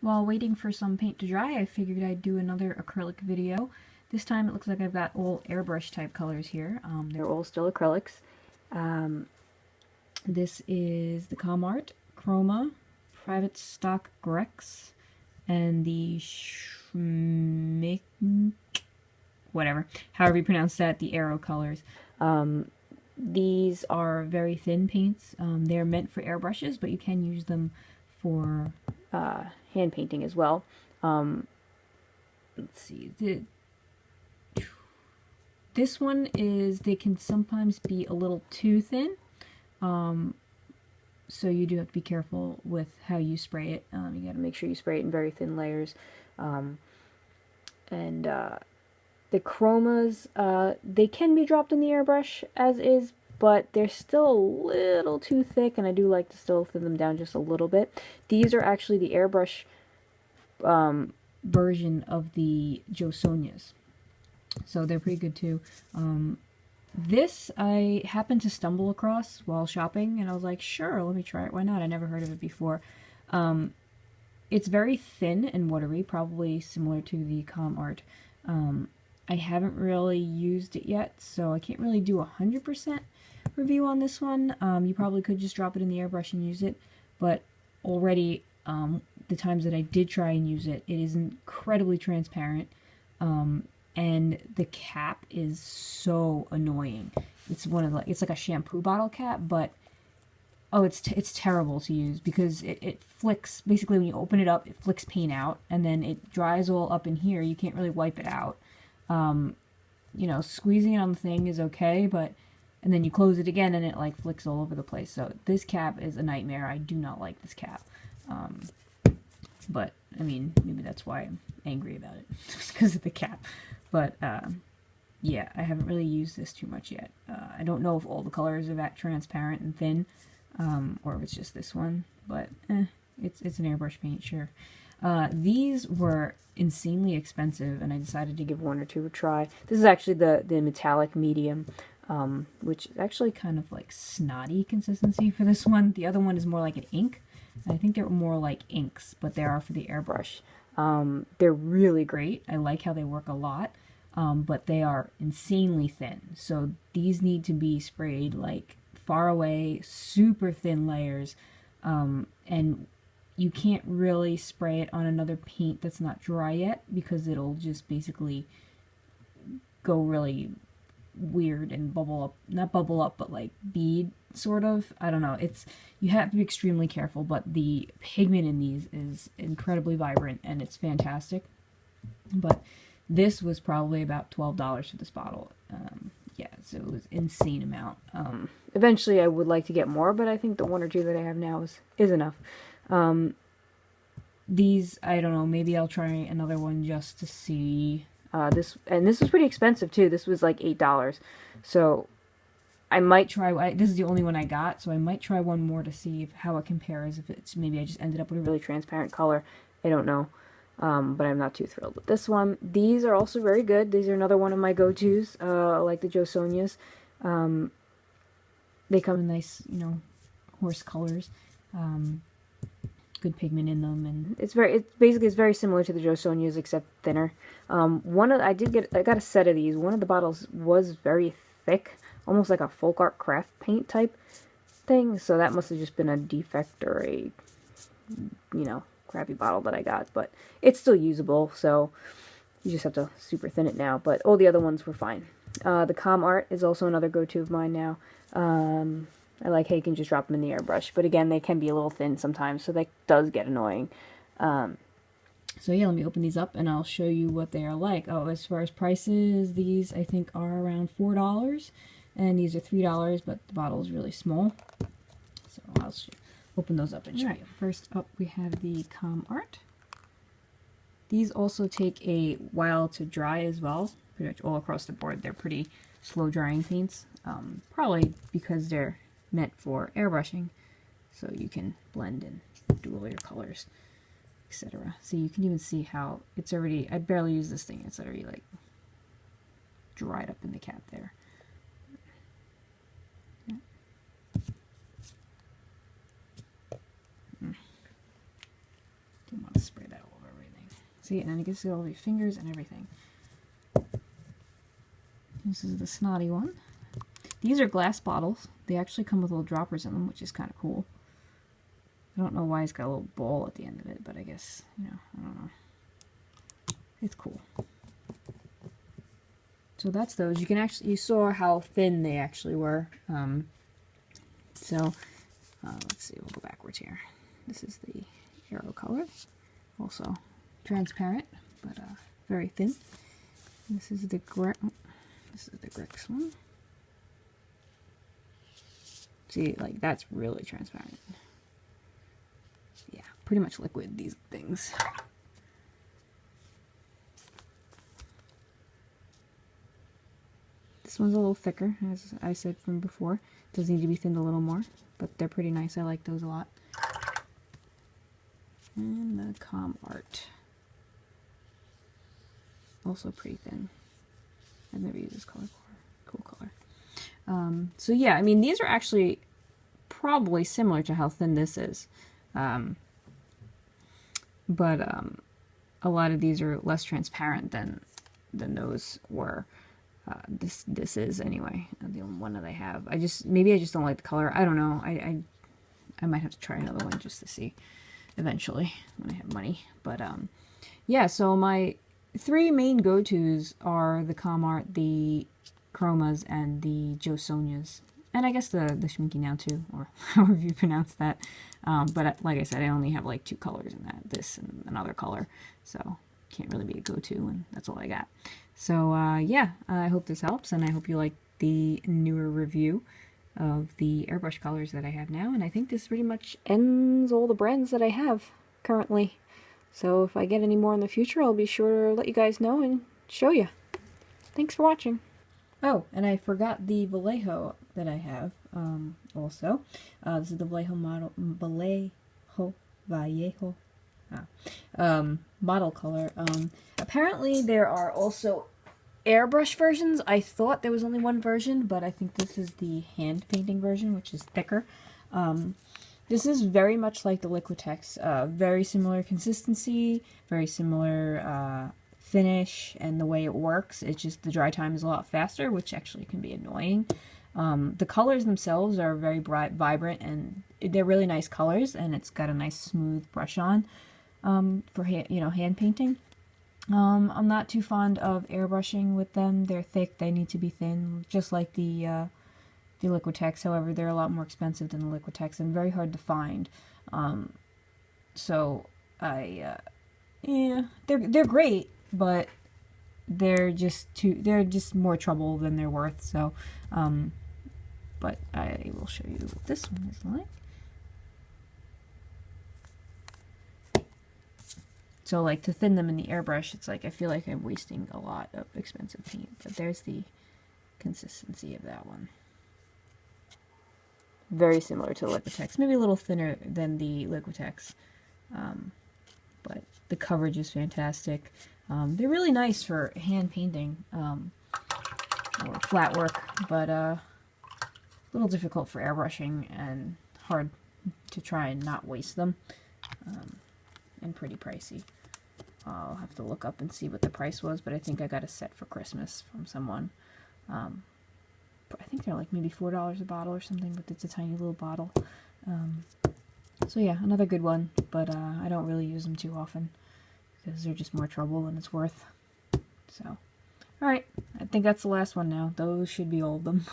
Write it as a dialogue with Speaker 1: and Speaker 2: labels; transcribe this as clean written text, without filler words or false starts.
Speaker 1: While waiting for some paint to dry, I figured I'd do another acrylic video. This time it looks like I've got all airbrush type colors here. They're all still acrylics. This is the Chroma, Private Stock Grex, and the Schminke, whatever, however you pronounce that, the Aero colors. These are very thin paints. They're meant for airbrushes, but you can use them for hand painting as well. Let's see. This one is, they can sometimes be a little too thin. So you do have to be careful with how you spray it. You got to make sure you spray it in very thin layers. The chromas, they can be dropped in the airbrush as is, but they're still a little too thick, and I do like to still thin them down just a little bit. These are actually the airbrush version of the Josonias, so they're pretty good too. This I happened to stumble across while shopping, and I was like, sure, let me try it. Why not? I never heard of it before. It's very thin and watery, probably similar to the Art. I haven't really used it yet, so I can't really do 100% review on this one. You probably could just drop it in the airbrush and use it, but already the times that I did try and use it, it is incredibly transparent, and the cap is so annoying. It's it's like a shampoo bottle cap, but oh, it's terrible to use because it flicks. Basically, when you open it up, it flicks paint out, and then it dries all up in here. You can't really wipe it out. You know, squeezing it on the thing is okay, but and then you close it again and it like flicks all over the place. So this cap is a nightmare. I do not like this cap. But I mean, maybe that's why I'm angry about it, just because of the cap. But yeah, I haven't really used this too much yet. I don't know if all the colors are that transparent and thin, or if it's just this one. But it's an airbrush paint, sure. These were insanely expensive, and I decided to give one or two a try. This is actually the metallic medium, which is actually kind of like snotty consistency for this one. The other one is more like an ink. I think they're more like inks, but they are for the airbrush. They're really great. I like how they work a lot, but they are insanely thin. So these need to be sprayed like far away, super thin layers, and you can't really spray it on another paint that's not dry yet because it'll just basically go really weird and bubble up. Not bubble up, but like bead, sort of. I don't know. You have to be extremely careful, but the pigment in these is incredibly vibrant and it's fantastic. But this was probably about $12 for this bottle. Yeah, so it was an insane amount. Eventually I would like to get more, but I think the one or two that I have now is enough. These, I don't know, maybe I'll try another one just to see. This was pretty expensive too. This was like $8. So I might try, this is the only one I got, so I might try one more to see how it compares. If it's, maybe I just ended up with a really transparent color. I don't know. But I'm not too thrilled with this one. These are also very good. These are another one of my go-tos, like the Josonias. They come in nice, you know, horse colors. Good pigment in them, and it's very similar to the Josonias except thinner. I got a set of these. One of the bottles was very thick, almost like a folk art craft paint type thing. So that must have just been a defect or a, you know, crappy bottle that I got, but it's still usable. So you just have to super thin it now. But all the other ones were fine. The Art is also another go-to of mine now. I like how you can just drop them in the airbrush, but again, they can be a little thin sometimes, so that does get annoying. So yeah, let me open these up and I'll show you what they are like. Oh, as far as prices, these I think are around $4, and these are $3, but the bottle is really small. So I'll open those up and show you. First up, we have the Art. These also take a while to dry as well, pretty much all across the board. They're pretty slow drying paints, probably because they're meant for airbrushing, so you can blend and do all your colors, etc. So you can even see how it's already, I barely use this thing, it's already like dried up in the cap there. Don't want to spray that See, and then it gets all your fingers and everything. This is the snotty one. These are glass bottles. They actually come with little droppers in them, which is kind of cool. I don't know why it's got a little ball at the end of it, but I guess, you know, I don't know. It's cool. So that's those. You can actually, you saw how thin they actually were. Let's see, we'll go backwards here. This is the Aero color. Also transparent, but very thin. This is the Grex one. See, like, that's really transparent. Yeah, pretty much liquid, these things. This one's a little thicker, as I said from before. Does need to be thinned a little more, but they're pretty nice. I like those a lot. And the Com Art. Also pretty thin. I've never used this color before. Cool color. So yeah, I mean, these are actually probably similar to how thin this is. But a lot of these are less transparent than those were. This is anyway the only one that I have. Maybe I just don't like the color. I don't know. I might have to try another one just to see eventually when I have money. But yeah, so my three main go-tos are the Com Art, the Chromas, and the Jo Sonias. And I guess the Schminke now too, or however you pronounce that. But like I said, I only have like 2 colors in that, this and another color. So can't really be a go-to, and that's all I got. So yeah, I hope this helps, and I hope you like the newer review of the airbrush colors that I have now. And I think this pretty much ends all the brands that I have currently. So if I get any more in the future, I'll be sure to let you guys know and show you. Thanks for watching. Oh, and I forgot the Vallejo that I have also. This is the Vallejo model, Vallejo model color. Apparently there are also airbrush versions. I thought there was only one version, but I think this is the hand painting version, which is thicker. This is very much like the Liquitex. Very similar consistency, very similar finish, and the way it works. It's just the dry time is a lot faster, which actually can be annoying. The colors themselves are very bright, vibrant, and they're really nice colors, and it's got a nice smooth brush on for hand painting. I'm not too fond of airbrushing with them. They're thick, they need to be thin, just like the Liquitex. However, they're a lot more expensive than the Liquitex and very hard to find. Yeah, they're great, but they're just more trouble than they're worth. So, but I will show you what this one is like. So, like, to thin them in the airbrush, it's like I feel like I'm wasting a lot of expensive paint. But there's the consistency of that one. Very similar to the Liquitex, maybe a little thinner than the Liquitex, but the coverage is fantastic. They're really nice for hand painting or flat work, but a little difficult for airbrushing and hard to try and not waste them, and pretty pricey. I'll have to look up and see what the price was, but I think I got a set for Christmas from someone. I think they're like maybe $4 a bottle or something, but it's a tiny little bottle. So yeah, another good one, but I don't really use them too often because they're just more trouble than it's worth. So, alright, I think that's the last one now. Those should be all of them.